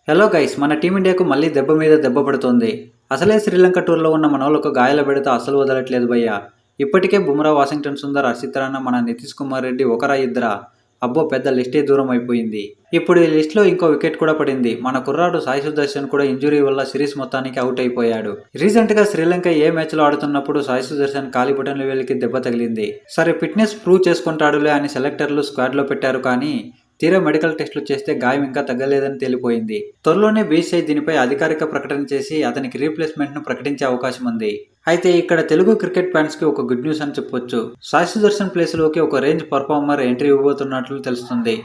Hello guys, మన టీమిండియాకు మళ్ళీ దెబ్బ మీద దెబ్బ పడుతోంది. అసలే శ్రీలంక టూర్లో ఉన్న మనోళ్లకు గాయాల బెడత అసలు వదలట్లేదు భయ్య. ఇప్పటికే బుమ్రా, వాషింగ్టన్ సుందర్, హర్షిత్ రాణా, మన నితీష్ కుమార్ రెడ్డి ఒకరా ఇద్దరా? అబ్బో, పెద్ద లిస్టే దూరం అయిపోయింది. ఇప్పుడు ఈ లిస్ట్లో ఇంకో వికెట్ కూడా పడింది. మన కుర్రాడు సాయి సుదర్శన్ కూడా ఇంజురీ వల్ల సిరీస్ మొత్తానికి అవుట్ అయిపోయాడు. రీసెంట్ గా శ్రీలంక ఏ మ్యాచ్ లో ఆడుతున్నప్పుడు సాయి సుదర్శన్ కాలి బటన్ల వేలికి దెబ్బ తగిలింది. సరే, ఫిట్నెస్ ప్రూవ్ చేసుకుంటాడులే అని సెలెక్టర్లు స్క్వాడ్ లో పెట్టారు, కానీ తీరా మెడికల్ టెస్టులు చేస్తే గాయం ఇంకా తగ్గలేదని తేలిపోయింది. త్వరలోనే బీసీసీఐ దీనిపై అధికారిక ప్రకటన చేసి అతనికి రీప్లేస్మెంట్ ను ప్రకటించే అవకాశం ఉంది. అయితే ఇక్కడ తెలుగు క్రికెట్ ఫ్యాన్స్ కి ఒక గుడ్ న్యూస్ అని చెప్పొచ్చు. సాయి సుదర్శన్ ప్లేస్ లోకి ఒక రేంజ్ పర్ఫార్మర్ ఎంట్రీ ఇవ్వబోతున్నట్లు తెలుస్తుంది.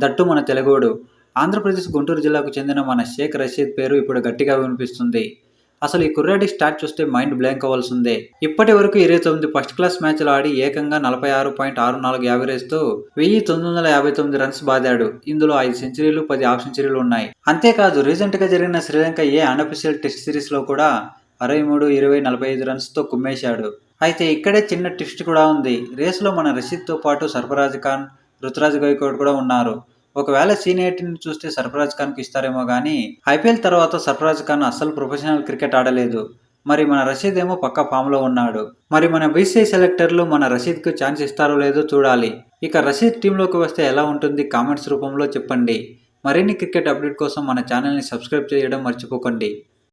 దట్టు మన తెలుగోడు. ఆంధ్రప్రదేశ్ గుంటూరు జిల్లాకు చెందిన మన షేక్ రషీద్ పేరు ఇప్పుడు గట్టిగా వినిపిస్తుంది. అసలు ఈ కుర్రాడి స్టాట్ చూస్తే మైండ్ బ్లాంక్ అవ్వాల్సిందే. ఇప్పటి వరకు 29 ఫస్ట్ క్లాస్ మ్యాచ్లు ఆడి ఏకంగా 46.64 యావరేజ్ తో 1959 రన్స్ బాదాడు. ఇందులో 5 సెంచరీలు, 10 హాఫ్ సెంచరీలు ఉన్నాయి. అంతేకాదు, రీసెంట్ గా జరిగిన శ్రీలంక అన్అఫీషియల్ టెస్ట్ సిరీస్ లో కూడా 63, 20, 45 రన్స్ తో కుమ్మేశాడు. అయితే ఇక్కడే చిన్న ట్విస్ట్ కూడా ఉంది. రేసులో మన రషీద్ తో పాటు సర్ఫరాజ్ ఖాన్, రుతురాజ్ గైక్వాడ్ కూడా ఉన్నారు. ఒకవేళ సీనియారిటీని చూస్తే సర్ఫరాజ్ ఖాన్ కు ఇస్తారేమో గానీ, ఐపీఎల్ తర్వాత సర్ఫరాజ్ ఖాన్ అస్సలు ప్రొఫెషనల్ క్రికెట్ ఆడలేదు. మరి మన రషీద్ ఏమో పక్కా ఫామ్ లో ఉన్నాడు. మరి మన బీసీసీఐ సెలెక్టర్లు మన రషీద్ కు ఛాన్స్ ఇస్తారో లేదో చూడాలి. ఇక రషీద్ టీంలోకి వస్తే ఎలా ఉంటుంది కామెంట్స్ రూపంలో చెప్పండి. మరిన్ని క్రికెట్ అప్డేట్ కోసం మన ఛానల్ ని సబ్స్క్రైబ్ చేయడం మర్చిపోకండి.